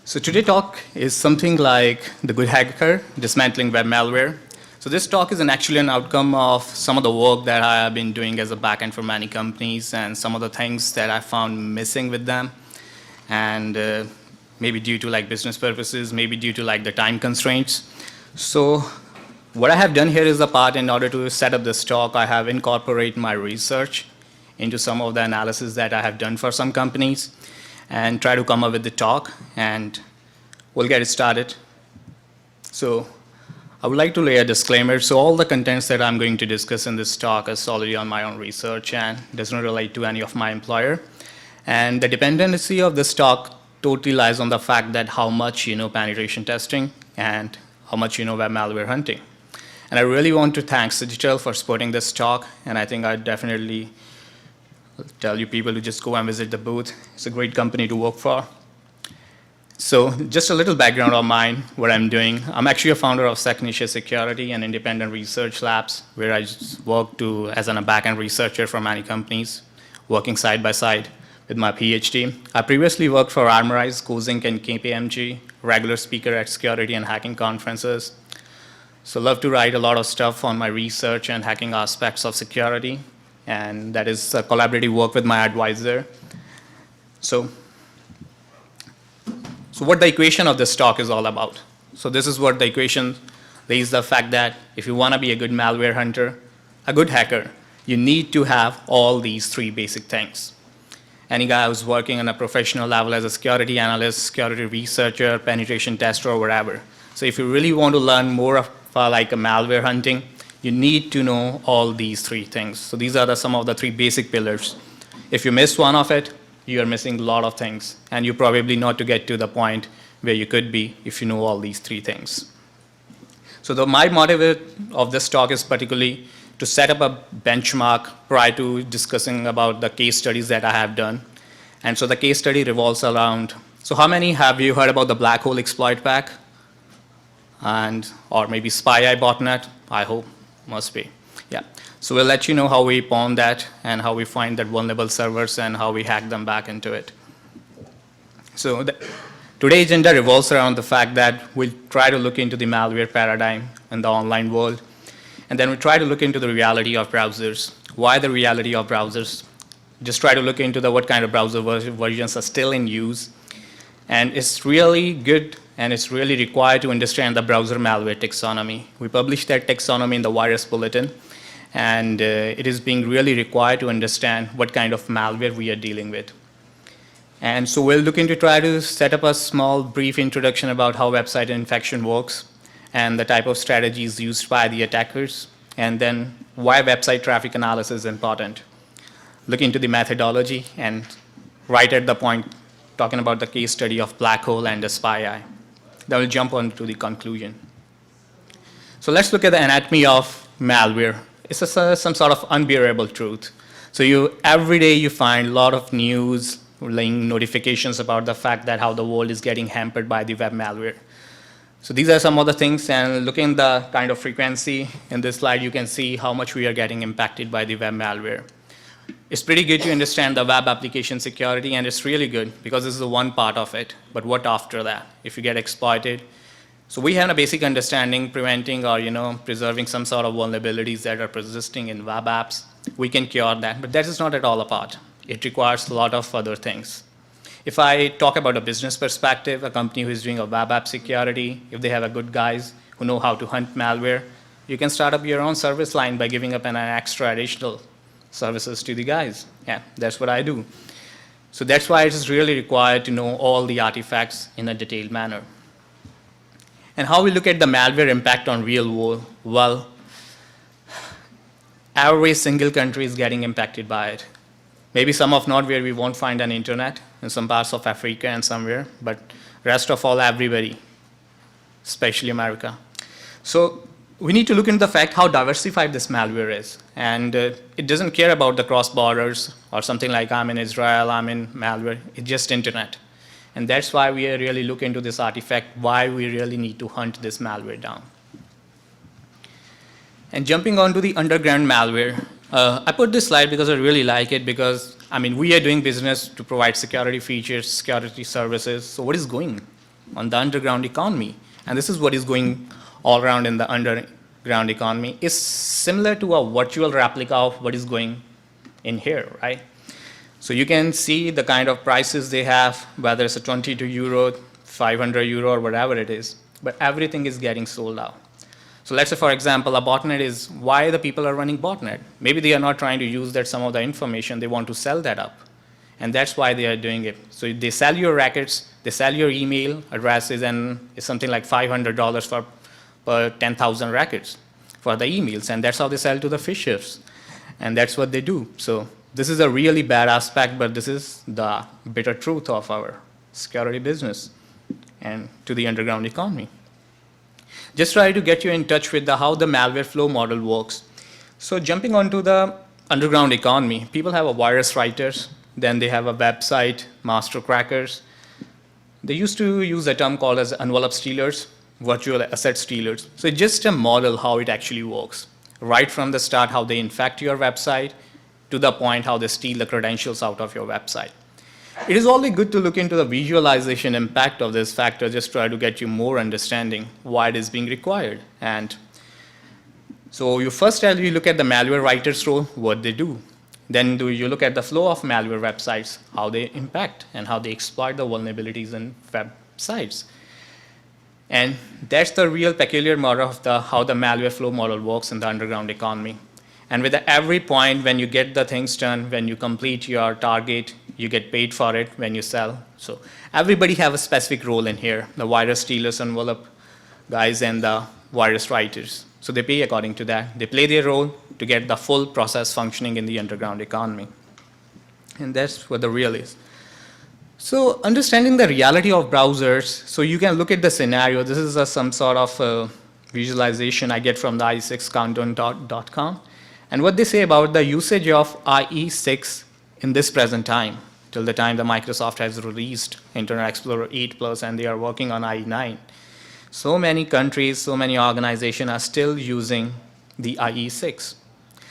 So today's talk is something like The Good Hacker, Dismantling Web Malware. So this talk is actually an outcome of some of the work that I have been doing as a backend for many companies and some of the things that I found missing with them. And maybe due to like business purposes, maybe due to like the time constraints. So what I have done here is the part in order to set up this talk, I have incorporated my research into some of the analysis that I have done for some companies and try to come up with the talk, and we'll get it started. So I would like to lay a disclaimer. So all the contents that I'm going to discuss in this talk is already on my own research and does not relate to any of my employer. And the dependency of this talk totally lies on the fact that how much you know penetration testing and how much you know web malware hunting. And I really want to thank Digital for supporting this talk, and I think I definitely tell you people to just go and visit the booth. It's a great company to work for. So just a little background of mine, what I'm doing. I'm actually a founder of SecNiche Security and independent research labs, where I just work as a backend researcher for many companies, working side by side with my PhD. I previously worked for Armorize, Cozink, and KPMG, regular speaker at security and hacking conferences. So love to write a lot of stuff on my research and hacking aspects of security. And that is a collaborative work with my advisor. So what the equation of this talk is all about. So this is what the equation lays the fact that if you want to be a good malware hunter, a good hacker, you need to have all these three basic things. Any guy who's working on a professional level as a security analyst, security researcher, penetration tester, or whatever. So if you really want to learn more of like a malware hunting, you need to know all these three things. So these are some of the three basic pillars. If you miss one of it, you are missing a lot of things, and you probably not to get to the point where you could be if you know all these three things. So my motive of this talk is particularly to set up a benchmark prior to discussing about the case studies that I have done. And so the case study revolves around, so how many have you heard about the black hole exploit pack? Or maybe SpyEye botnet, I hope. Must be, yeah. So we'll let you know how we pawn that and how we find that vulnerable servers and how we hack them back into it. So today's agenda revolves around the fact that we'll try to look into the malware paradigm in the online world, and then we try to look into the reality of browsers. Why the reality of browsers? Just try to look into what kind of browser versions are still in use, and it's really good. And it's really required to understand the browser malware taxonomy. We published that taxonomy in the virus bulletin, and it is being really required to understand what kind of malware we are dealing with. And so we're looking to try to set up a small brief introduction about how website infection works and the type of strategies used by the attackers, and then why website traffic analysis is important. Look into the methodology, and right at the point talking about the case study of black hole and the SpyEye. Then we'll jump on to the conclusion. So let's look at the anatomy of malware. It's some sort of unbearable truth. So every day you find a lot of news, notifications about the fact that how the world is getting hampered by the web malware. So these are some of the things, and looking at the kind of frequency in this slide, you can see how much we are getting impacted by the web malware. It's pretty good to understand the web application security, and it's really good because this is the one part of it. But what after that? If you get exploited, so we have a basic understanding, preventing or preserving some sort of vulnerabilities that are persisting in web apps. We can cure that, but that is not at all a part. It requires a lot of other things. If I talk about a business perspective, a company who is doing a web app security, if they have a good guys who know how to hunt malware, you can start up your own service line by giving up an extra additional services to the guys. Yeah, that's what I do. So that's why it is really required to know all the artifacts in a detailed manner. And how we look at the malware impact on real world? Well, every single country is getting impacted by it. Maybe some of not where we won't find an internet, in some parts of Africa and somewhere, but rest of all, everybody, especially America. So we need to look into the fact how diversified this malware is. And it doesn't care about the cross borders or something like I'm in Israel, I'm in malware. It's just internet. And that's why we really look into this artifact, why we really need to hunt this malware down. And jumping onto the underground malware, I put this slide because I really like it because, we are doing business to provide security features, security services. So what is going on the underground economy. And this is what is going all around in the underground economy. It's similar to a virtual replica of what is going in here, right? So you can see the kind of prices they have, whether it's a 22 euro, 500 euro, or whatever it is, but everything is getting sold out. So let's say, for example, a botnet is why the people are running botnet. Maybe they are not trying to use that some of the information, they want to sell that up. And that's why they are doing it. So they sell your records, they sell your email addresses, and it's something like $500 for per 10,000 records for the emails. And that's how they sell to the fishers. And that's what they do. So this is a really bad aspect, but this is the bitter truth of our security business and to the underground economy. Just try to get you in touch with how the malware flow model works. So jumping onto the underground economy, people have a virus writers, then they have a website, master crackers. They used to use a term called as envelope stealers, virtual asset stealers. So it's just a model how it actually works. Right from the start, how they infect your website, to the point how they steal the credentials out of your website. It is always good to look into the visualization impact of this factor, just try to get you more understanding why it is being required. And so you look at the malware writers role, what they do. Then you look at the flow of malware websites, how they impact and how they exploit the vulnerabilities in websites. And that's the real peculiar model of how the malware flow model works in the underground economy. And with every point when you get the things done, when you complete your target, you get paid for it when you sell. So everybody have a specific role in here, the virus stealers, envelope guys, and the virus writers. So they pay according to that. They play their role to get the full process functioning in the underground economy. And that's what the real is. So understanding the reality of browsers, so you can look at the scenario. This is some sort of visualization I get from the ie6countdown.com. And what they say about the usage of IE6 in this present time, till the time the Microsoft has released Internet Explorer 8 Plus and they are working on IE9. So many countries, so many organizations are still using the IE6.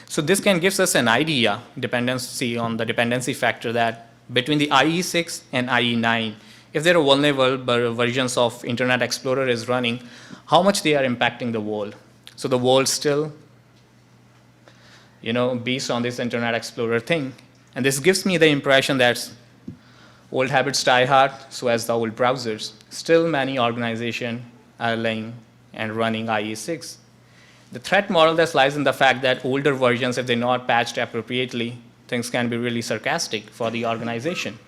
So this can give us an idea, dependency on the dependency factor, that between the IE6 and IE9, if there are vulnerable versions of Internet Explorer is running, how much they are impacting the world. So the world still, based on this Internet Explorer thing. And this gives me the impression that old habits die hard, so as the old browsers. Still many organizations are laying and running IE6. The threat model that lies in the fact that older versions, if they're not patched appropriately, things can be really sarcastic for the organization.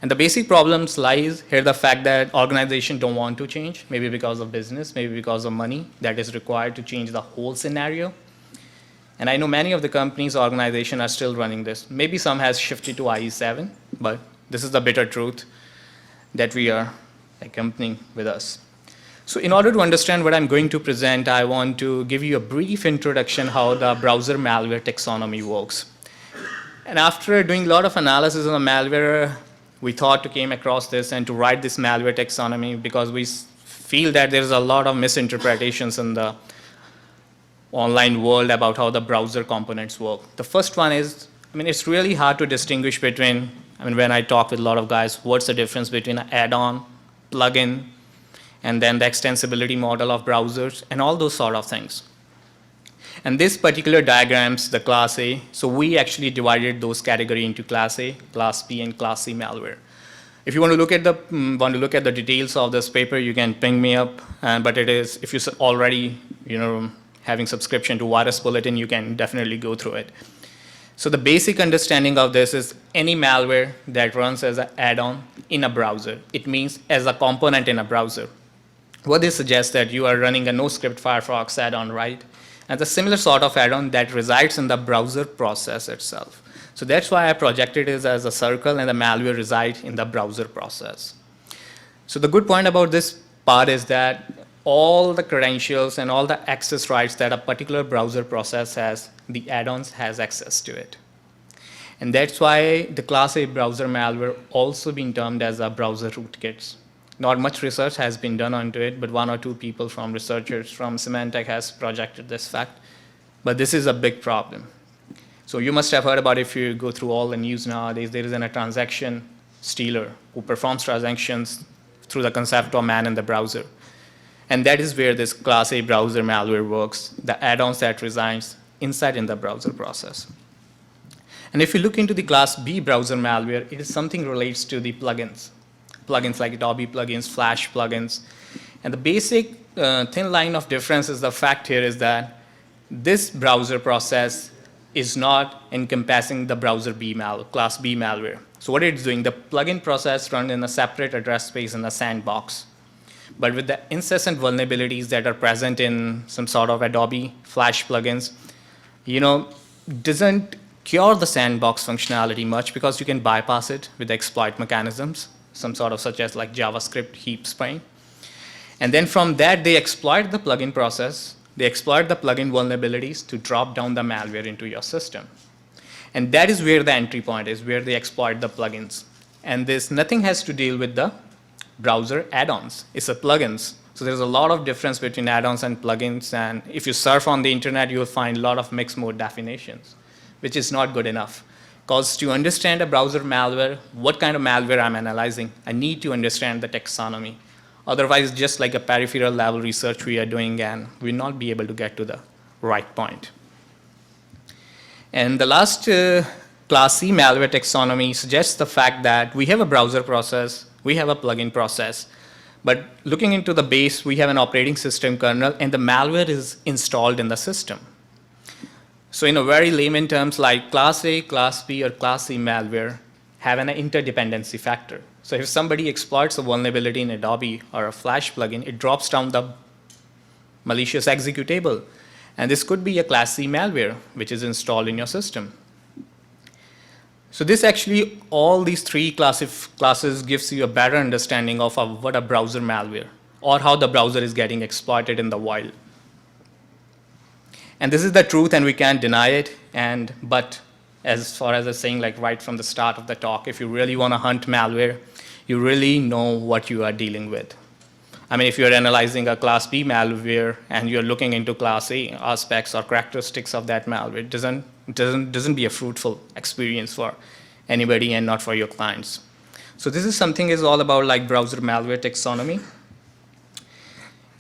And the basic problems lies here the fact that organizations don't want to change, maybe because of business, maybe because of money that is required to change the whole scenario. And I know many of the companies, organizations are still running this. Maybe some has shifted to IE7, but this is the bitter truth that we are accompanying with us. So in order to understand what I'm going to present, I want to give you a brief introduction how the browser malware taxonomy works. And after doing a lot of analysis on the malware, we thought to came across this and to write this malware taxonomy because we feel that there's a lot of misinterpretations in the online world about how the browser components work. The first one is, it's really hard to distinguish between, when I talk with a lot of guys, what's the difference between an add-on, plugin, and then the extensibility model of browsers, and all those sort of things. And this particular diagrams, the class A, so we actually divided those categories into class A, class B, and class C malware. If you want to look at the details of this paper, you can ping me up. But it is, if you already, having subscription to Virus Bulletin, you can definitely go through it. So the basic understanding of this is any malware that runs as an add-on in a browser. It means as a component in a browser. What they suggest that you are running a no-script Firefox add-on, right? And the similar sort of add-on that resides in the browser process itself. So that's why I projected it as a circle and the malware resides in the browser process. So the good point about this part is that all the credentials and all the access rights that a particular browser process has, the add-ons has access to it. And that's why the class A browser malware also been termed as a browser rootkits. Not much research has been done onto it, but one or two people from researchers from Symantec has projected this fact. But this is a big problem. So you must have heard about, if you go through all the news nowadays, there is a transaction stealer who performs transactions through the concept of man in the browser. And that is where this class A browser malware works, the add-ons that resides inside in the browser process. And if you look into the class B browser malware, it is something relates to the plugins. Plugins like Adobe plugins, Flash plugins. And the basic thin line of difference is the fact here is that this browser process is not encompassing the browser B class B malware. So what it's doing, the plugin process runs in a separate address space in the sandbox. But with the incessant vulnerabilities that are present in some sort of Adobe Flash plugins, doesn't cure the sandbox functionality much because you can bypass it with exploit mechanisms, some sort of such as like JavaScript heap spraying. And then from that, they exploit the plugin process. They exploit the plugin vulnerabilities to drop down the malware into your system. And that is where the entry point is, where they exploit the plugins. And this nothing has to deal with the browser add-ons. It's a plugins. So there's a lot of difference between add-ons and plugins. And if you surf on the internet, you'll find a lot of mixed mode definitions, which is not good enough. Because to understand a browser malware, what kind of malware I'm analyzing, I need to understand the taxonomy. Otherwise, just like a peripheral level research we are doing, and we'll not be able to get to the right point. And the last class C malware taxonomy suggests the fact that we have a browser process, we have a plugin process, but looking into the base, we have an operating system kernel, and the malware is installed in the system. So in a very layman terms, like class A, class B, or class C malware have an interdependency factor. So if somebody exploits a vulnerability in Adobe or a Flash plugin, it drops down the malicious executable. And this could be a class C malware, which is installed in your system. So this actually, all these three classes gives you a better understanding of what a browser malware, or how the browser is getting exploited in the wild. And this is the truth, and we can't deny it. But as far as I was saying, like right from the start of the talk, if you really want to hunt malware, you really know what you are dealing with. I mean, if you're analyzing a class B malware and you're looking into class A aspects or characteristics of that malware, it doesn't be a fruitful experience for anybody and not for your clients. So this is something is all about like browser malware taxonomy.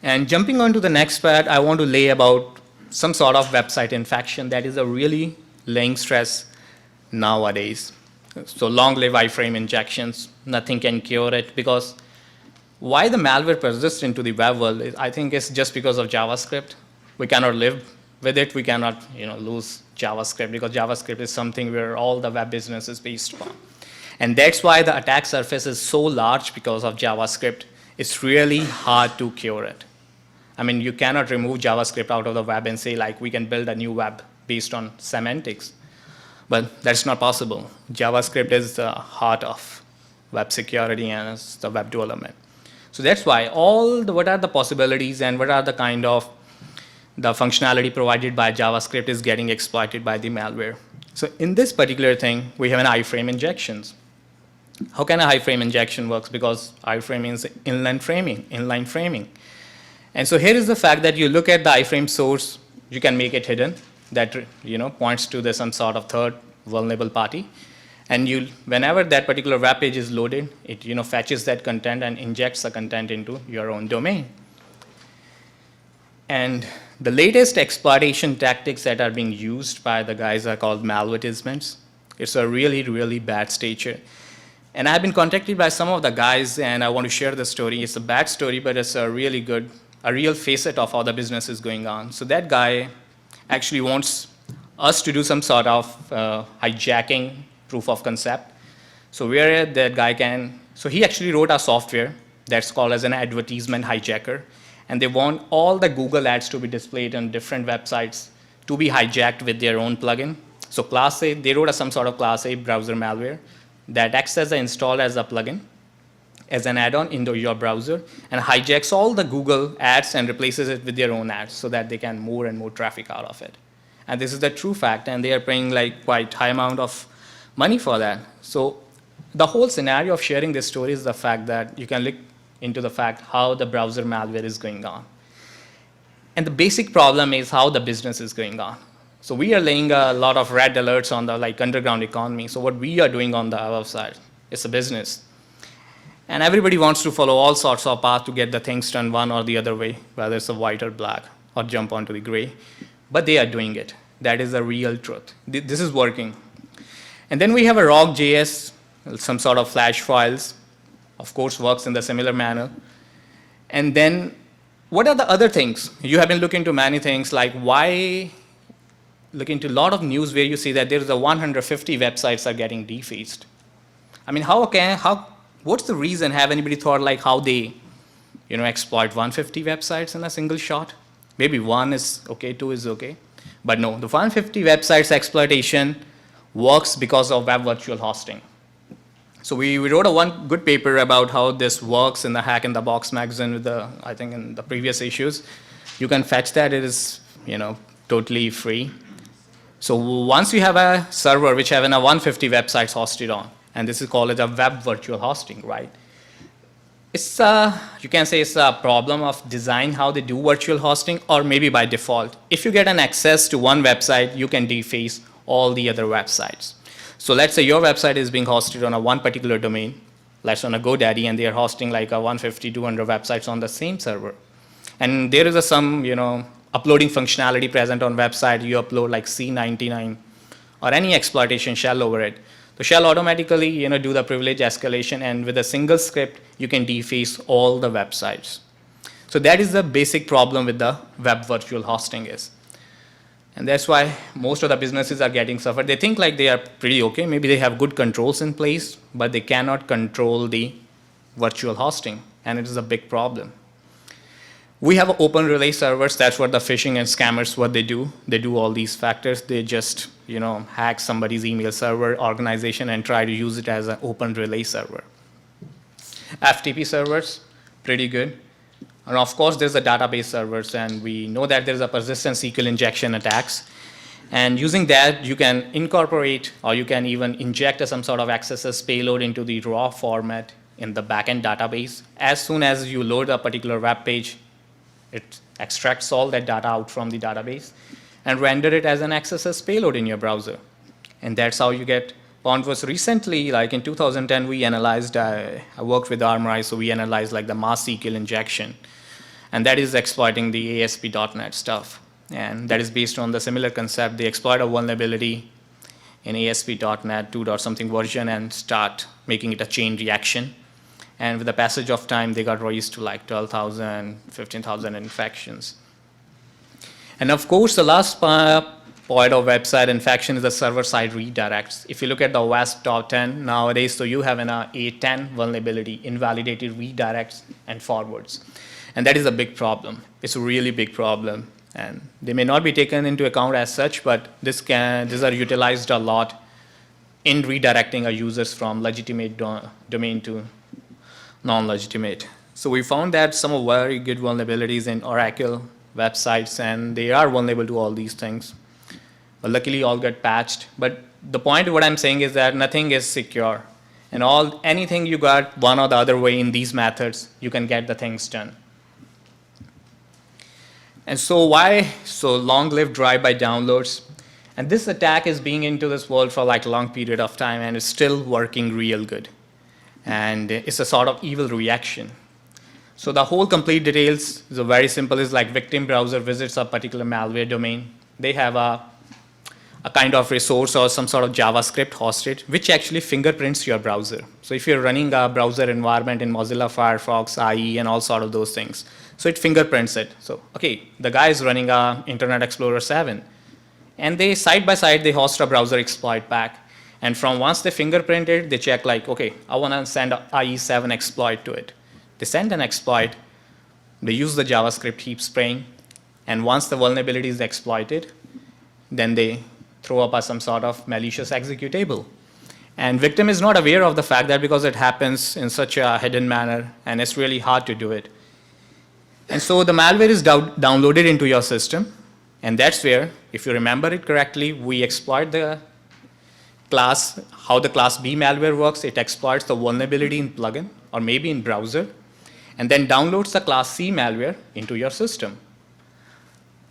And jumping on to the next part, I want to lay about some sort of website infection that is a really laying stress nowadays. So long live iframe injections, nothing can cure it, because why the malware persists into the web world, I think it's just because of JavaScript. We cannot live with it. We cannot lose JavaScript, because JavaScript is something where all the web business is based upon. And that's why the attack surface is so large because of JavaScript. It's really hard to cure it. I mean, you cannot remove JavaScript out of the web and say, like, we can build a new web based on semantics. But that's not possible. JavaScript is the heart of web security and it's the web development. So that's why what are the possibilities and what are the kind of the functionality provided by JavaScript is getting exploited by the malware. So in this particular thing, we have an iframe injections. How can a iframe injection works? Because iframe means inline framing. And so here is the fact that you look at the iframe source, you can make it hidden. That points to some sort of third vulnerable party. And whenever that particular web page is loaded, it fetches that content and injects the content into your own domain. And the latest exploitation tactics that are being used by the guys are called malvertisements. It's a really, really bad stage here. And I've been contacted by some of the guys, and I want to share the story. It's a bad story, but it's a really good, a real facet of how the business is going on. So that guy actually wants us to do some sort of hijacking proof of concept. So where that guy so he actually wrote a software that's called as an advertisement hijacker. And they want all the Google ads to be displayed on different websites to be hijacked with their own plugin. So class A, they wrote some sort of class A browser malware that acts as installed as a plugin, as an add-on into your browser, and hijacks all the Google ads and replaces it with their own ads so that they can more and more traffic out of it. And this is the true fact, and they are paying like quite high amount of money for that. So the whole scenario of sharing this story is the fact that you can look into the fact how the browser malware is going on. And the basic problem is how the business is going on. So we are laying a lot of red alerts on the underground economy. So what we are doing on the website is a business. And everybody wants to follow all sorts of paths to get the things done one or the other way, whether it's a white or black, or jump onto the gray. But they are doing it. That is the real truth. This is working. And then we have a rock.js, some sort of Flash files, of course works in the similar manner. And then what are the other things? You have been looking into many things, like why look into a lot of news where you see that there's a 150 websites are getting defaced. I mean, what's the reason? Have anybody thought like how they, exploit 150 websites in a single shot? Maybe one is okay, two is okay. But no, the 150 websites exploitation works because of web virtual hosting. So we wrote one good paper about how this works in the Hack in the Box magazine with I think in the previous issues. You can fetch that. It is, totally free. So once you have a server which having a 150 websites hosted on, and this is called a web virtual hosting, right? It's you can say it's a problem of design how they do virtual hosting, or maybe by default. If you get an access to one website, you can deface all the other websites. So let's say your website is being hosted on one particular domain, let's on a GoDaddy, and they are hosting like a 150, 200 websites on the same server. And there is some, uploading functionality present on website. You upload like C99 or any exploitation shell over it. The shell automatically, do the privilege escalation, and with a single script, you can deface all the websites. So that is the basic problem with the web virtual hosting is. And that's why most of the businesses are getting suffered. They think like they are pretty okay. Maybe they have good controls in place, but they cannot control the virtual hosting, and it is a big problem. We have open relay servers. That's what the phishing and scammers, what they do. They do all these factors. They just, hack somebody's email server organization and try to use it as an open relay server. FTP servers, pretty good. And of course, there's the database servers, and we know that there's a persistent SQL injection attacks. And using that, you can incorporate, or you can even inject some sort of XSS payload into the raw format in the backend database. As soon as you load a particular web page, it extracts all that data out from the database and render it as an XSS payload in your browser. And that's how you get Converse. Recently, like in 2010, we analyzed, I worked with Armory, so we analyzed like the mass SQL injection. And that is exploiting the ASP.NET stuff. And that is based on the similar concept. They exploit a vulnerability in ASP.NET 2.something version and start making it a chain reaction. And with the passage of time, they got raised to like 12,000, 15,000 infections. And of course, the last point of website infection is the server-side redirects. If you look at the WASP top 10 nowadays, so you have an A10 vulnerability, invalidated redirects and forwards. And that is a big problem. It's a really big problem. And they may not be taken into account as such, but these are utilized a lot in redirecting our users from legitimate domain to non-legitimate. So we found that some very good vulnerabilities in Oracle websites, and they are vulnerable to all these things. But luckily, all get patched. But the point of what I'm saying is that nothing is secure. And anything you got one or the other way in these methods, you can get the things done. And so why so long-lived drive-by downloads? And this attack is being into this world for like a long period of time, and it's still working real good. And it's a sort of evil reaction. So the whole complete details is very simple. It's like victim browser visits a particular malware domain. They have a kind of resource or some sort of JavaScript hosted, which actually fingerprints your browser. So if you're running a browser environment in Mozilla Firefox, IE, and all sort of those things, so it fingerprints it. So, okay, the guy is running Internet Explorer 7. And they, side by side, they host a browser exploit pack. And from once they fingerprint it, they check like, okay, I want to send an IE7 exploit to it. They send an exploit. They use the JavaScript heap spraying. And once the vulnerability is exploited, then they throw up some sort of malicious executable. And victim is not aware of the fact that because it happens in such a hidden manner, and it's really hard to do it. And so the malware is downloaded into your system. And that's where, if you remember it correctly, we exploit the class, how the class B malware works. It exploits the vulnerability in plugin or maybe in browser, and then downloads the class C malware into your system.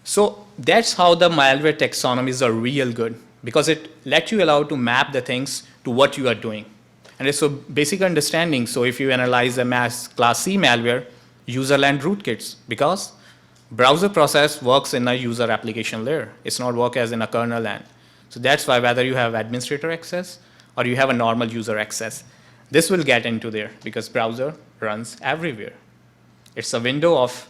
So that's how the malware taxonomies are real good, because it lets you allow to map the things to what you are doing. And it's a basic understanding. So if you analyze a class C malware, user land rootkits, because browser process works in a user application layer. It's not work as in a kernel land. So that's why whether you have administrator access or you have a normal user access, this will get into there because browser runs everywhere. It's a window of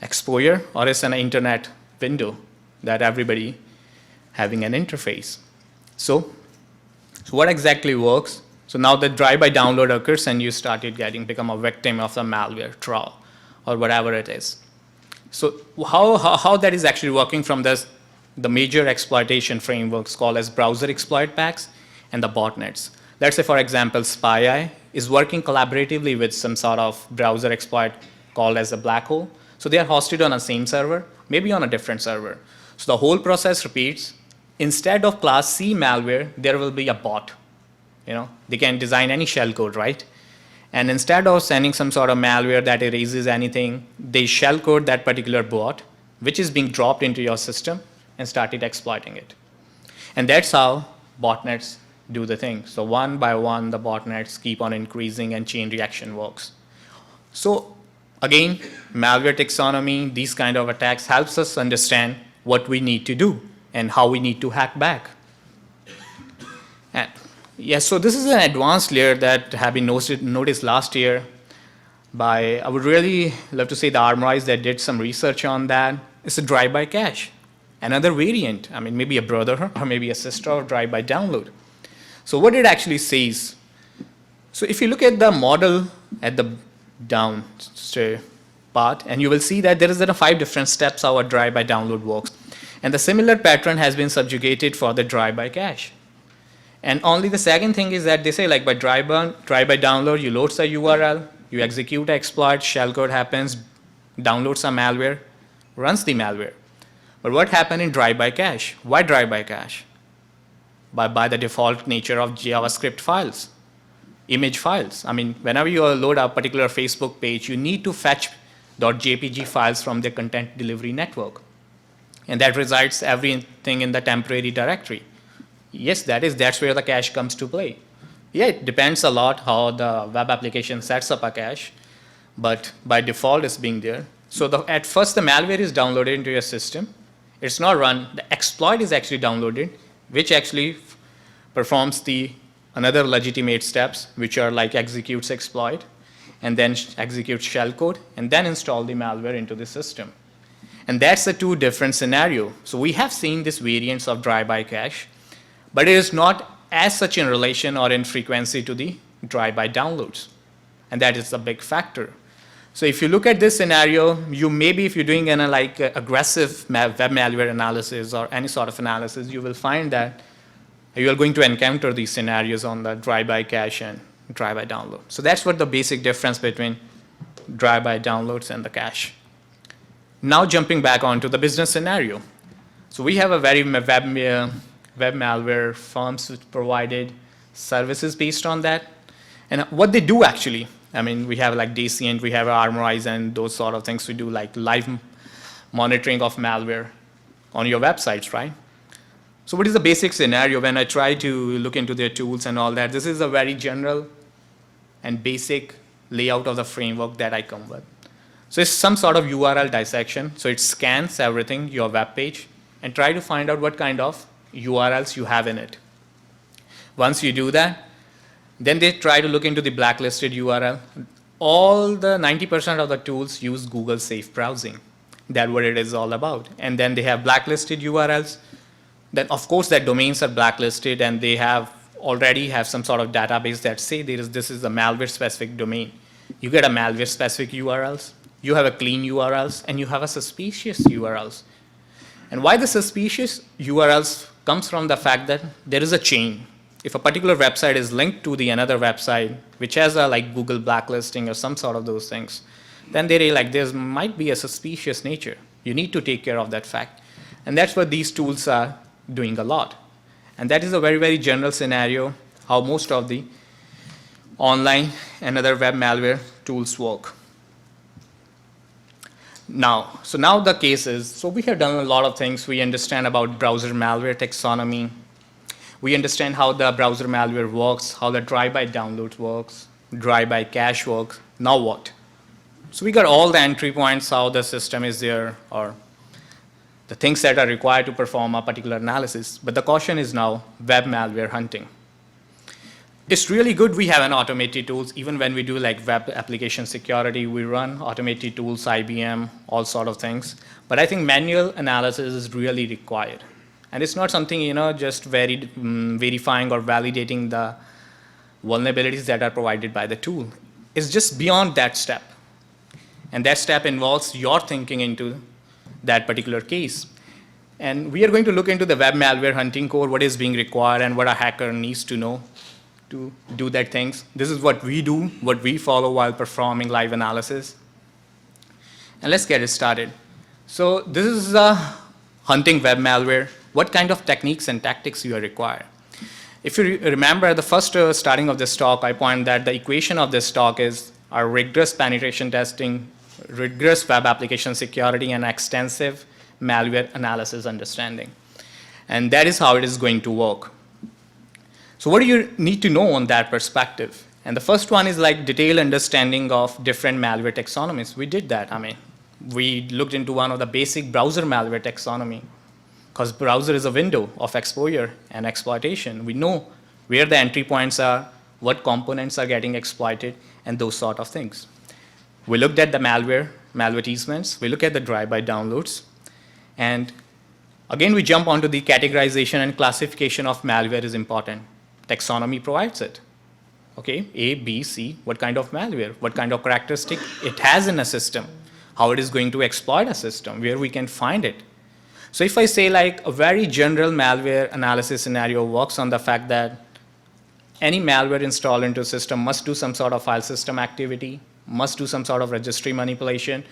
exposure, or it's an internet window that everybody having an interface. So what exactly works? So now the drive-by download occurs and you started become a victim of the malware troll or whatever it is. So how that is actually working from the major exploitation frameworks called as browser exploit packs and the botnets. Let's say, for example, SpyEye is working collaboratively with some sort of browser exploit called as a black hole. So they are hosted on the same server, maybe on a different server. So the whole process repeats. Instead of class C malware, there will be a bot. They can design any shellcode, right? And instead of sending some sort of malware that erases anything, they shellcode that particular bot, which is being dropped into your system, and started exploiting it. And that's how botnets do the thing. So one by one, the botnets keep on increasing and chain reaction works. So again, malware taxonomy, these kind of attacks helps us understand what we need to do and how we need to hack back. And yes, so this is an advanced layer that have been noticed last year by, I would really love to say the Armorize that did some research on that. It's a drive-by cache. Another variant, maybe a brother or maybe a sister of drive-by download. So what it actually says, so if you look at the model at the down part, and you will see that there is 5 different steps how a drive-by download works. And the similar pattern has been subjugated for the drive-by cache. And only the second thing is that they say like by drive-by download, you load the URL, you execute exploit, shellcode happens, downloads some malware, runs the malware. But what happened in drive-by cache? Why drive-by cache? By the default nature of JavaScript files, image files. Whenever you load a particular Facebook page, you need to fetch .jpg files from the content delivery network. And that resides everything in the temporary directory. Yes, that's where the cache comes to play. Yeah, it depends a lot how the web application sets up a cache, but by default it's being there. So at first the malware is downloaded into your system. It's not run. The exploit is actually downloaded, which actually performs another legitimate steps, which are like executes exploit, and then executes shellcode, and then install the malware into the system. And that's the 2 different scenario. So we have seen this variants of drive-by cache, but it is not as such in relation or in frequency to the drive-by downloads. And that is a big factor. So if you look at this scenario, if you're doing an aggressive web malware analysis or any sort of analysis, you will find that you are going to encounter these scenarios on the drive-by cache and drive-by download. So that's what the basic difference between drive-by downloads and the cache. Now jumping back onto the business scenario. So we have a very web malware firms which provided services based on that. And what they do actually, we have like Dissecting, we have Armorize and those sort of things. We do like live monitoring of malware on your websites, right? So what is the basic scenario when I try to look into their tools and all that? This is a very general and basic layout of the framework that I come with. So it's some sort of URL dissection. So it scans everything, your web page, and try to find out what kind of URLs you have in it. Once you do that, then they try to look into the blacklisted URL. All the 90% of the tools use Google Safe Browsing. That's what it is all about. And then they have blacklisted URLs. Then of course that domains are blacklisted and they already have some sort of database that say this is a malware specific domain. You get a malware specific URLs, you have a clean URLs, and you have a suspicious URLs. And why the suspicious URLs comes from the fact that there is a chain. If a particular website is linked to another website, which has a like Google blacklisting or some sort of those things, then they like there might be a suspicious nature. You need to take care of that fact. And that's what these tools are doing a lot. And that is a very, very general scenario, how most of the online and other web malware tools work. Now the case is, so we have done a lot of things. We understand about browser malware taxonomy. We understand how the browser malware works, how the drive-by downloads works, drive-by cache works. Now what? So we got all the entry points, how the system is there, or the things that are required to perform a particular analysis. But the caution is now web malware hunting. It's really good we have an automated tools. Even when we do like web application security, we run automated tools, IBM, all sort of things. But I think manual analysis is really required. And it's not something, just verifying or validating the vulnerabilities that are provided by the tool. It's just beyond that step. And that step involves your thinking into that particular case. And we are going to look into the web malware hunting core, what is being required and what a hacker needs to know to do that things. This is what we do, what we follow while performing live analysis. And let's get it started. So this is hunting web malware. What kind of techniques and tactics you are required? If you remember at the first starting of this talk, I pointed that the equation of this talk is our rigorous penetration testing, rigorous web application security, and extensive malware analysis understanding. And that is how it is going to work. So what do you need to know on that perspective? And the first one is like detailed understanding of different malware taxonomies. We did that. We looked into one of the basic browser malware taxonomy, because browser is a window of exposure and exploitation. We know where the entry points are, what components are getting exploited, and those sort of things. We looked at the malware advertisements. We look at the drive-by downloads. And again, we jump onto the categorization and classification of malware is important. Taxonomy provides it. Okay, A, B, C, what kind of malware, what kind of characteristic it has in a system, how it is going to exploit a system, where we can find it. So if I say like a very general malware analysis scenario works on the fact that any malware installed into a system must do some sort of file system activity, must do some sort of registry manipulation,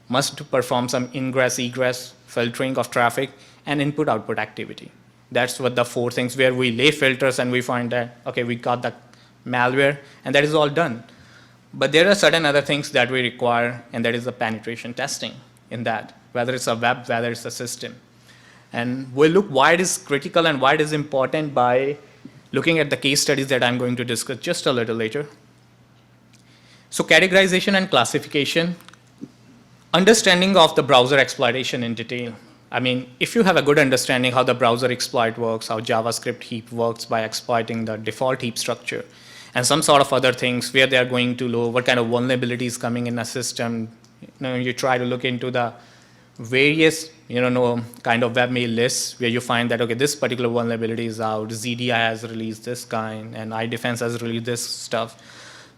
must perform some ingress, egress, filtering of traffic, and input-output activity. That's what the four things where we lay filters and we find that, okay, we got the malware, and that is all done. But there are certain other things that we require, and that is the penetration testing in that, whether it's a web, whether it's a system. And we'll look why it is critical and why it is important by looking at the case studies that I'm going to discuss just a little later. So categorization and classification, understanding of the browser exploitation in detail. If you have a good understanding how the browser exploit works, how JavaScript heap works by exploiting the default heap structure, and some sort of other things where they are going to load, what kind of vulnerabilities coming in a system, you try to look into the various, kind of webmail lists where you find that, okay, this particular vulnerability is out, ZDI has released this kind, and iDefense has released this stuff.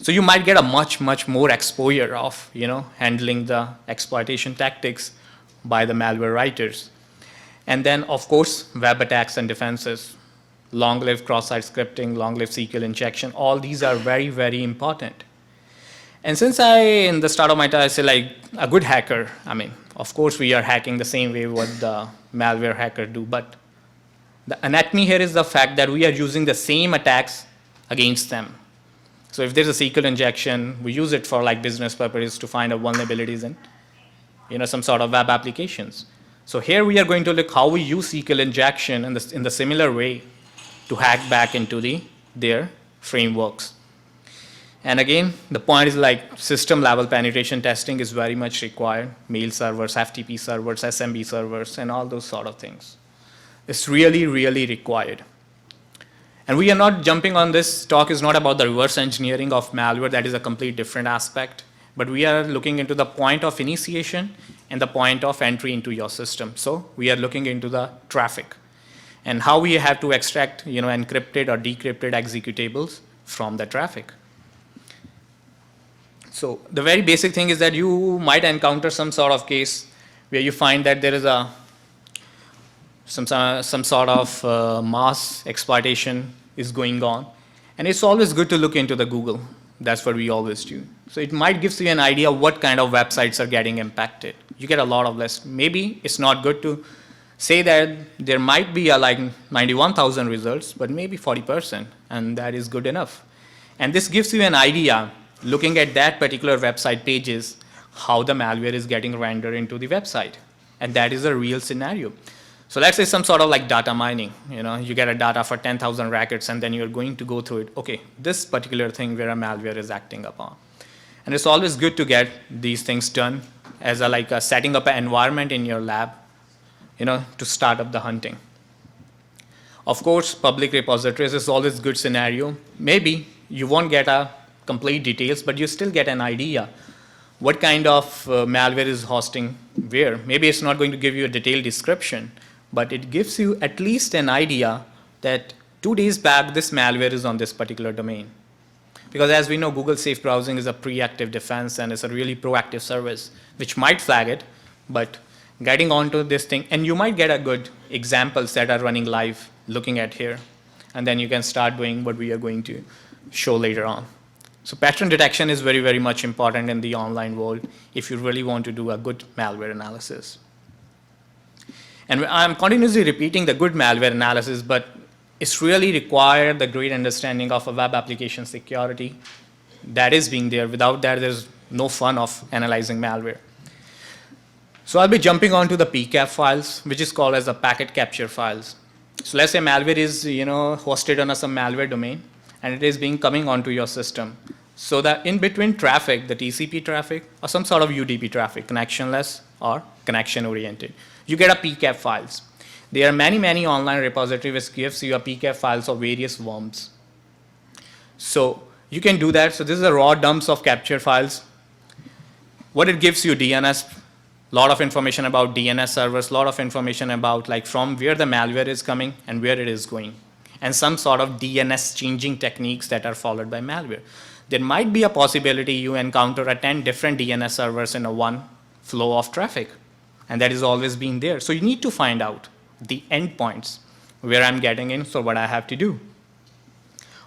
So you might get a much, much more exposure of, handling the exploitation tactics by the malware writers. And then, of course, web attacks and defenses, long-lived cross-site scripting, long-lived SQL injection, all these are very, very important. And since in the start of my talk, I say like a good hacker, of course we are hacking the same way what the malware hacker do, but the anatomy here is the fact that we are using the same attacks against them. So if there's a SQL injection, we use it for like business purposes to find out vulnerabilities in some sort of web applications. So here we are going to look how we use SQL injection in the similar way to hack back into their frameworks. And again, the point is like system level penetration testing is very much required. Mail servers, FTP servers, SMB servers, and all those sort of things. It's really, really required. And we are not jumping on this talk is not about the reverse engineering of malware. That is a complete different aspect. But we are looking into the point of initiation and the point of entry into your system. So we are looking into the traffic and how we have to extract, encrypted or decrypted executables from the traffic. So the very basic thing is that you might encounter some sort of case where you find that there is some sort of mass exploitation is going on. And it's always good to look into the Google. That's what we always do. So it might give you an idea of what kind of websites are getting impacted. You get a lot of lists. Maybe it's not good to say that there might be like 91,000 results, but maybe 40%, and that is good enough. And this gives you an idea, looking at that particular website pages, how the malware is getting rendered into the website. And that is a real scenario. So let's say some sort of like data mining, you get a data for 10,000 records and then you're going to go through it. Okay, this particular thing where a malware is acting upon. And it's always good to get these things done as a setting up an environment in your lab, to start up the hunting. Of course, public repositories is always a good scenario. Maybe you won't get a complete details, but you still get an idea what kind of malware is hosting where. Maybe it's not going to give you a detailed description, but it gives you at least an idea that 2 days back this malware is on this particular domain. Because as we know, Google Safe Browsing is a pre-active defense and it's a really proactive service, which might flag it, but getting onto this thing, and you might get a good examples that are running live, looking at here, and then you can start doing what we are going to show later on. So pattern detection is very, very much important in the online world if you really want to do a good malware analysis. And I'm continuously repeating the good malware analysis, but it's really required the great understanding of a web application security that is being there. Without that, there's no fun of analyzing malware. So I'll be jumping onto the PCAP files, which is called as the packet capture files. So let's say malware is hosted on some malware domain, and it is coming onto your system. So that in between traffic, the TCP traffic, or some sort of UDP traffic, connectionless or connection-oriented, you get a PCAP files. There are many, many online repositories which gives you a PCAP files of various worms. So you can do that. So this is a raw dumps of capture files. What it gives you, DNS, lot of information about DNS servers, lot of information about like from where the malware is coming and where it is going, and some sort of DNS changing techniques that are followed by malware. There might be a possibility you encounter 10 different DNS servers in a one flow of traffic, and that is always being there. So you need to find out the endpoints where I'm getting in, so what I have to do.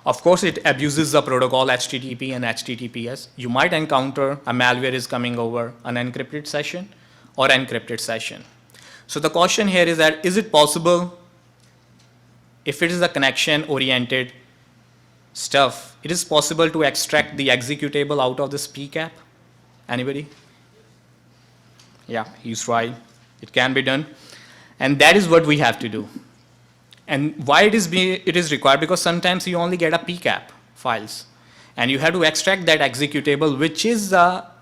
Of course, it abuses the protocol HTTP and HTTPS. You might encounter a malware is coming over an encrypted session or encrypted session. So the question here is that, is it possible, if it is a connection-oriented stuff, it is possible to extract the executable out of this PCAP? Anybody? Yeah, he's right. It can be done. And that is what we have to do. And why it is required? Because sometimes you only get a PCAP files, and you have to extract that executable, which is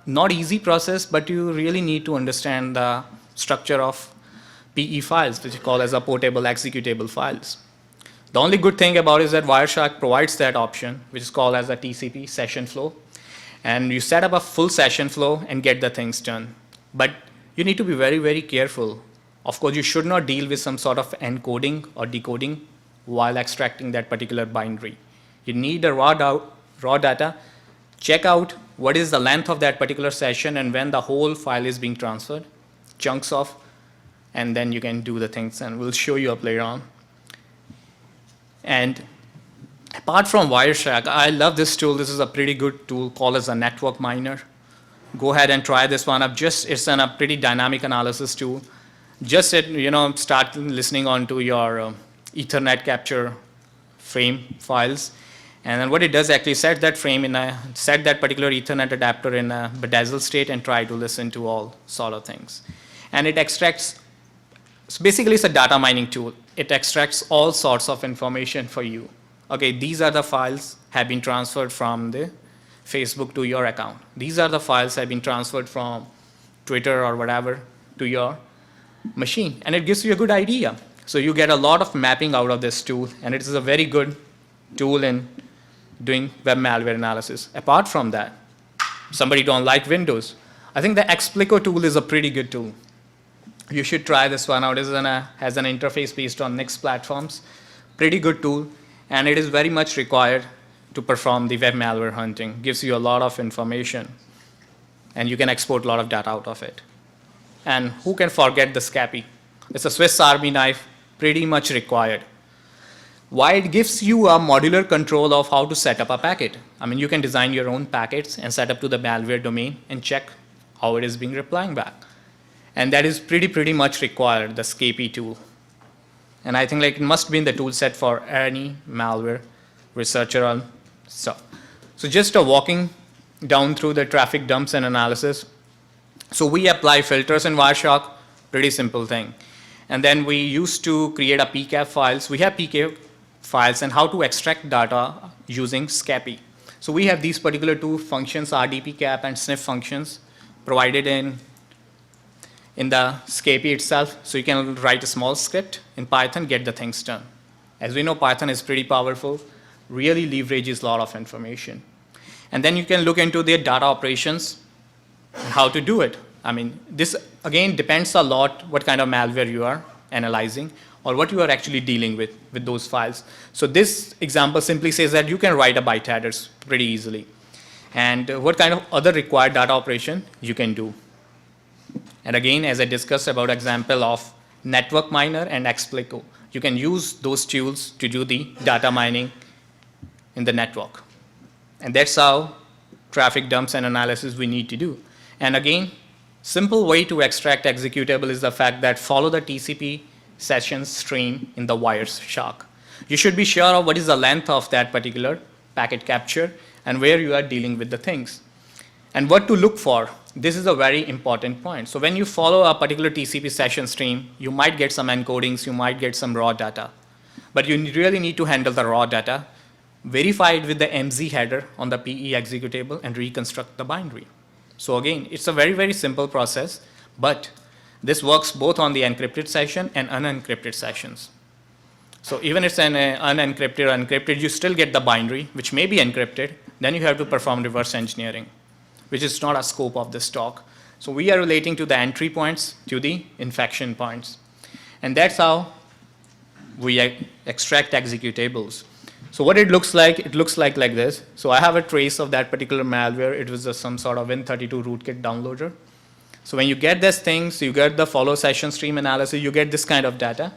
not easy process, but you really need to understand the structure of PE files, which is called as a portable executable files. The only good thing about it is that Wireshark provides that option, which is called as a TCP session flow, and you set up a full session flow and get the things done. But you need to be very, very careful. Of course, you should not deal with some sort of encoding or decoding while extracting that particular binary. You need the raw data, check out what is the length of that particular session and when the whole file is being transferred, chunks of, and then you can do the things, and we'll show you up later on. And apart from Wireshark, I love this tool. This is a pretty good tool called as a network miner. Go ahead and try this one up. It's a pretty dynamic analysis tool. Just start listening onto your Ethernet capture frame files, and then what it does actually set that particular Ethernet adapter in a bedazzle state and try to listen to all sort of things. And it extracts. So basically, it's a data mining tool. It extracts all sorts of information for you. Okay, these are the files have been transferred from the Facebook to your account. These are the files have been transferred from Twitter or whatever to your machine, and it gives you a good idea. So you get a lot of mapping out of this tool, and it is a very good tool in doing web malware analysis. Apart from that, somebody don't like Windows, I think the Explico tool is a pretty good tool. You should try this one out. It has an interface based on Nix platforms. Pretty good tool, and it is very much required to perform the web malware hunting. Gives you a lot of information, and you can export a lot of data out of it. And who can forget the Scapy? It's a Swiss Army knife, pretty much required. Why? It gives you a modular control of how to set up a packet. I mean, you can design your own packets and set up to the malware domain and check how it is being replying back. And that is pretty much required, the Scapy tool. And I think it must be in the tool set for any malware researcher on stuff. So just walking down through the traffic dumps and analysis. So we apply filters in Wireshark, pretty simple thing. And then we used to create a PCAP files. We have PCAP files and how to extract data using SCAPI. So we have these particular two functions, RDPCAP and sniff functions, provided in the SCAPI itself. So you can write a small script in Python, get the things done. As we know, Python is pretty powerful, really leverages a lot of information. And then you can look into their data operations, how to do it. I mean, this again depends a lot what kind of malware you are analyzing or what you are actually dealing with those files. So this example simply says that you can write a byte headers pretty easily. And what kind of other required data operation you can do. And again, as I discussed about example of network miner and Explico, you can use those tools to do the data mining in the network. And that's how traffic dumps and analysis we need to do. And again, simple way to extract executable is the fact that follow the TCP session stream in the Wireshark. You should be sure of what is the length of that particular packet capture and where you are dealing with the things. And what to look for. This is a very important point. So when you follow a particular TCP session stream, you might get some encodings, you might get some raw data. But you really need to handle the raw data, verify it with the MZ header on the PE executable, and reconstruct the binary. So again, it's a very, very simple process, but this works both on the encrypted session and unencrypted sessions. So even if it's an unencrypted or encrypted, you still get the binary, which may be encrypted. Then you have to perform reverse engineering, which is not a scope of this talk. So we are relating to the entry points to the infection points. And that's how we extract executables. So what it looks like this. So I have a trace of that particular malware. It was some sort of Win32 rootkit downloader. So when you get these things, you get the follow session stream analysis, you get this kind of data.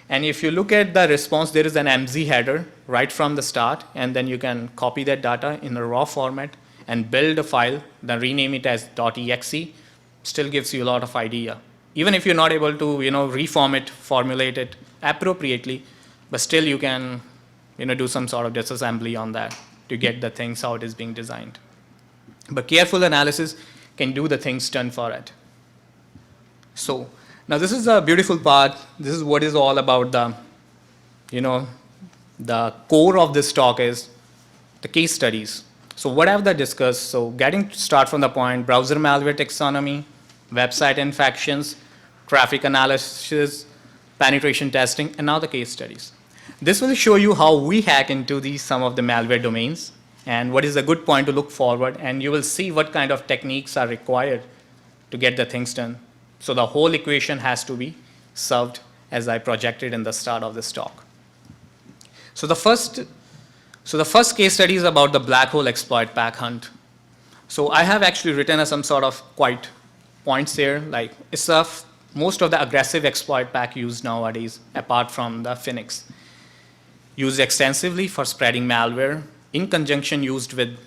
And if you look at the response, there is an MZ header right from the start, and then you can copy that data in a raw format and build a file, then rename it as .exe, still gives you a lot of idea. Even if you're not able to, reform it, formulate it appropriately, but still you can, do some sort of disassembly on that to get the things how it is being designed. But careful analysis can do the things done for it. So now this is a beautiful part. This is what is all about the core of this talk is the case studies. So what have they discussed? So getting to start from the point, browser malware taxonomy, website infections, traffic analysis, penetration testing, and now the case studies. This will show you how we hack into some of the malware domains and what is a good point to look forward, and you will see what kind of techniques are required to get the things done. So the whole equation has to be solved as I projected in the start of this talk. So the first case study is about the black hole exploit pack hunt. So I have actually written some sort of quite points here, like it's most of the aggressive exploit pack used nowadays, apart from the Phoenix, used extensively for spreading malware, in conjunction used with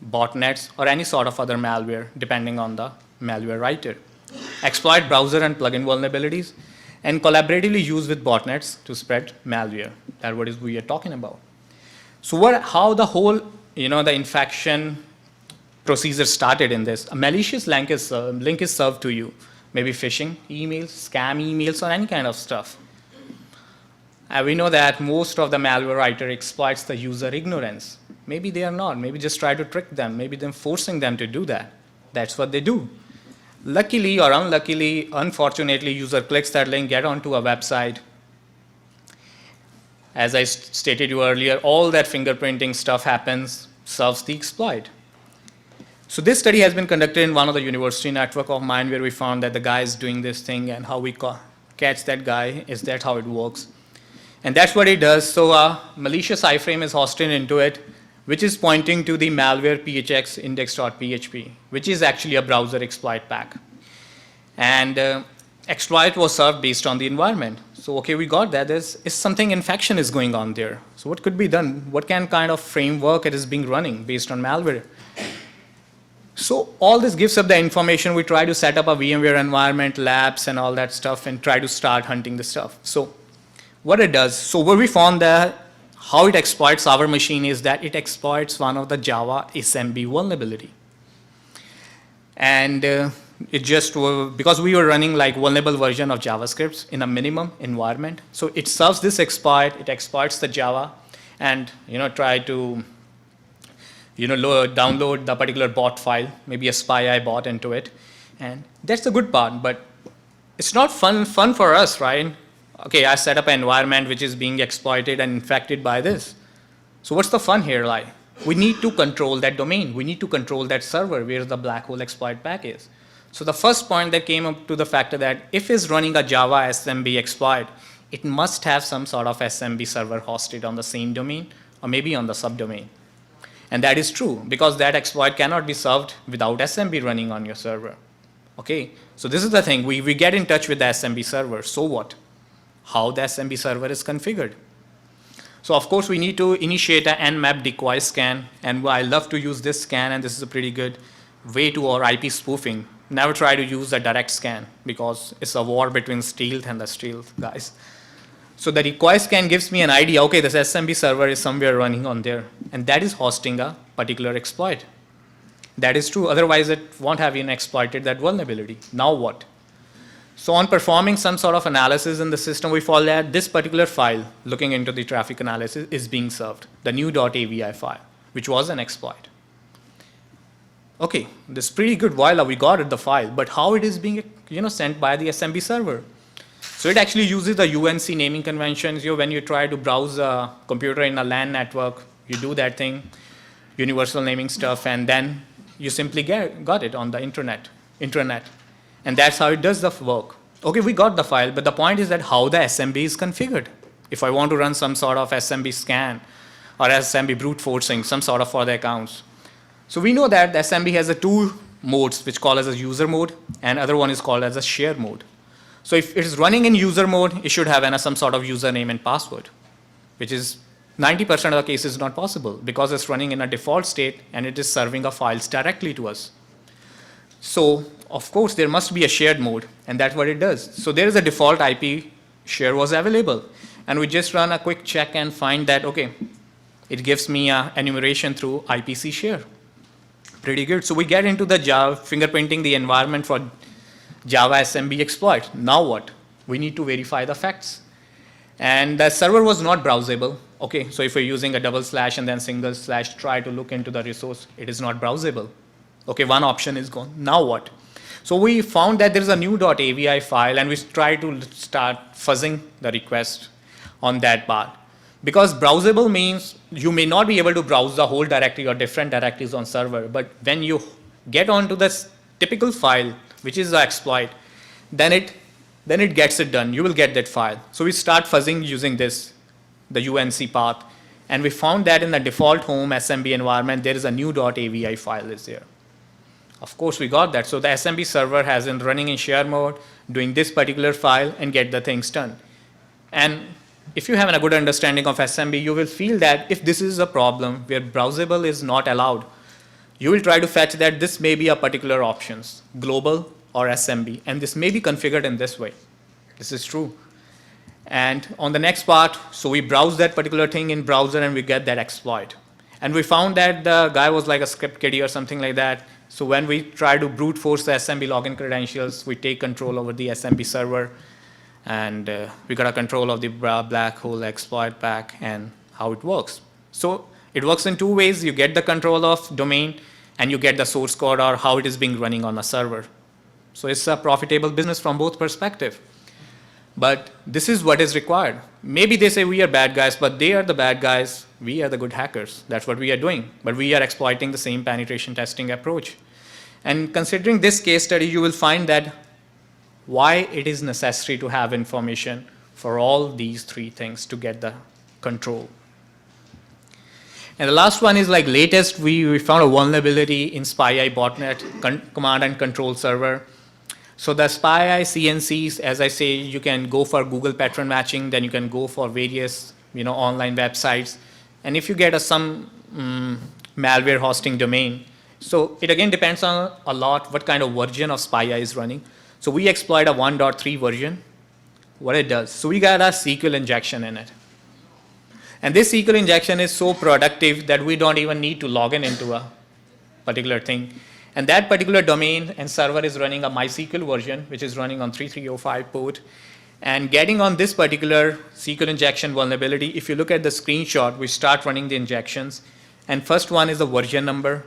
botnets or any sort of other malware, depending on the malware writer. Exploit browser and plugin vulnerabilities, and collaboratively used with botnets to spread malware. That's what we are talking about. So how the whole, the infection procedure started in this. A malicious link is served to you, maybe phishing emails, scam emails, or any kind of stuff. And we know that most of the malware writer exploits the user ignorance. Maybe they are not. Maybe just try to trick them. Maybe they're forcing them to do that. That's what they do. Luckily or unluckily, unfortunately, user clicks that link, get onto a website. As I stated you earlier, all that fingerprinting stuff happens, serves the exploit. So this study has been conducted in one of the university network of mine, where we found that the guy is doing this thing, and how we catch that guy is that how it works. And that's what it does. So a malicious iframe is hosted into it, which is pointing to the malware phx index.php, which is actually a browser exploit pack. And exploit was served based on the environment. So okay, we got that. There's something infection is going on there. So what could be done? What kind of framework it is being running based on malware? So all this gives up the information. We try to set up a VMware environment, labs, and all that stuff, and try to start hunting the stuff. So what it does, so what we found that how it exploits our machine is that it exploits one of the Java SMB vulnerability. And It just because we were running like vulnerable version of JavaScript in a minimum environment. So it serves this exploit, it exploits the Java, and try to download the particular bot file, maybe a spy bot into it, and that's the good part. But it's not fun for us, right? Okay, I set up an environment which is being exploited and infected by this. So what's the fun here? Like, we need to control that domain. We need to control that server where the black hole exploit pack is. So the first point that came up to the factor that if it's running a Java SMB exploit, it must have some sort of SMB server hosted on the same domain or maybe on the subdomain. And that is true because that exploit cannot be served without SMB running on your server. Okay, so this is the thing. We get in touch with the SMB server. So what? How the SMB server is configured. So of course we need to initiate an nmap decoy scan, and I love to use this scan, and this is a pretty good way to our IP spoofing. Never try to use a direct scan because it's a war between stealth and the stealth guys. So the decoy scan gives me an idea, okay, this SMB server is somewhere running on there, and that is hosting a particular exploit. That is true, otherwise it won't have even exploited that vulnerability. Now what? So on performing some sort of analysis in the system, we found that this particular file, looking into the traffic analysis, is being served, the new.avi file, which was an exploit. Okay, this is pretty good while we got the file, but how it is being sent by the SMB server? So it actually uses the UNC naming conventions. When you try to browse a computer in a LAN network, you do that thing, universal naming stuff, and then you simply got it on the intranet. And that's how it does the work. Okay, we got the file, but the point is that how the SMB is configured. If I want to run some sort of SMB scan or SMB brute forcing, some sort of for the accounts. So we know that the SMB has two modes, which call as a user mode, and other one is called as a share mode. So if it is running in user mode, it should have some sort of username and password, which is 90% of the cases not possible because it's running in a default state and it is serving the files directly to us. So of course there must be a shared mode, and that's what it does. So there is a default IP share was available, and we just run a quick check and find that, okay, it gives me an enumeration through IPC share. Pretty good. So we get into the Java, fingerprinting the environment for Java SMB exploit. Now what? We need to verify the facts. And the server was not browsable. Okay, so if we're using a double slash and then single slash, try to look into the resource, it is not browsable. Okay, one option is gone. Now what? So we found that there is a new.avi file, and we try to start fuzzing the request on that part. Because browsable means you may not be able to browse the whole directory or different directories on server, but when you get onto this typical file, which is the exploit, then it gets it done. You will get that file. So we start fuzzing using this, the UNC path, and we found that in the default home SMB environment, there is a new.avi file is there. Of course, we got that. So the SMB server has been running in share mode, doing this particular file, and get the things done. And if you have a good understanding of SMB, you will feel that if this is a problem where browsable is not allowed, you will try to fetch that this may be a particular options, global or SMB, and this may be configured in this way. This is true. And on the next part, so we browse that particular thing in browser and we get that exploit. And we found that the guy was like a script kiddie or something like that. So when we try to brute force the SMB login credentials, we take control over the SMB server, and we got a control of the black hole exploit pack and how it works. So it works in two ways. You get the control of domain and you get the source code or how it is being running on a server. So it's a profitable business from both perspectives. But this is what is required. Maybe they say we are bad guys, but they are the bad guys. We are the good hackers. That's what we are doing. But we are exploiting the same penetration testing approach. And considering this case study, you will find that why it is necessary to have information for all these three things to get the control. And the last one is like latest, we found a vulnerability in SpyEye botnet command and control server. So the SpyEye CNCs, as I say, you can go for Google pattern matching, then you can go for various online websites. And if you get some malware hosting domain, so it again depends on a lot what kind of version of SpyEye is running. So we exploit a 1.3 version, what it does. So we got a SQL injection in it. And this SQL injection is so productive that we don't even need to log in into a particular thing. And that particular domain and server is running a MySQL version, which is running on 3305 port. And getting on this particular SQL injection vulnerability, if you look at the screenshot, we start running the injections. And first one is the version number.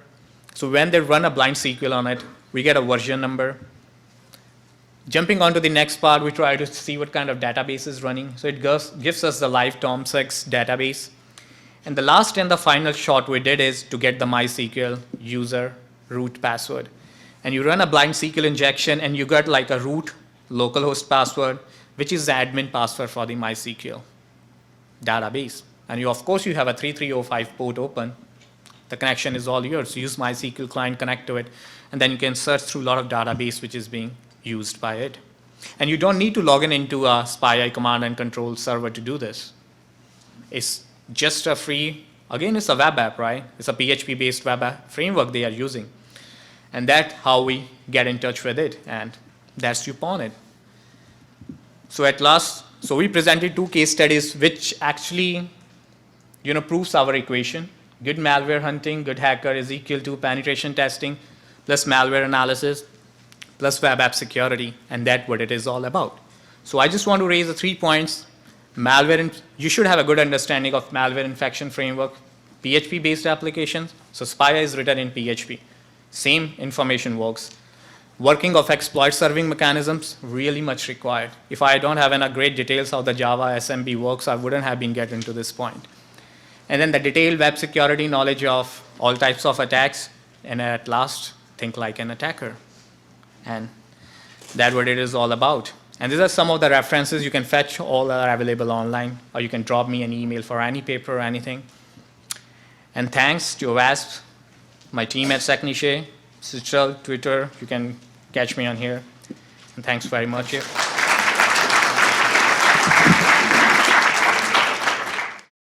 So when they run a blind SQL on it, we get a version number. Jumping on to the next part, we try to see what kind of database is running. So it gives us the live Tom6 database. And the last and the final shot we did is to get the MySQL user root password. And you run a blind SQL injection, and you got like a root localhost password, which is the admin password for the MySQL database. And of course, you have a 3305 port open. The connection is all yours. Use MySQL client, connect to it, and then you can search through a lot of database which is being used by it. And you don't need to log in into a SPI command and control server to do this. It's just a free, again, it's a web app, right? It's a PHP-based web app framework they are using. And that's how we get in touch with it, and that's you pawn it. So at last, so we presented 2 case studies which actually, proves our equation. Good malware hunting, good hacker is equal to penetration testing plus malware analysis plus web app security, and that's what it is all about. So I just want to raise the 3 points. You should have a good understanding of malware infection framework, PHP-based applications. So SPI is written in PHP. Same information works. Working of exploit serving mechanisms, really much required. If I don't have enough great details how the Java SMB works, I wouldn't have been getting to this point. And then the detailed web security knowledge of all types of attacks, and at last, think like an attacker. And that's what it is all about. And these are some of the references you can fetch. All are available online, or you can drop me an email for any paper or anything. And thanks to OWASP, my team at SecNiche, Citral, Twitter, you can catch me on here. And thanks very much.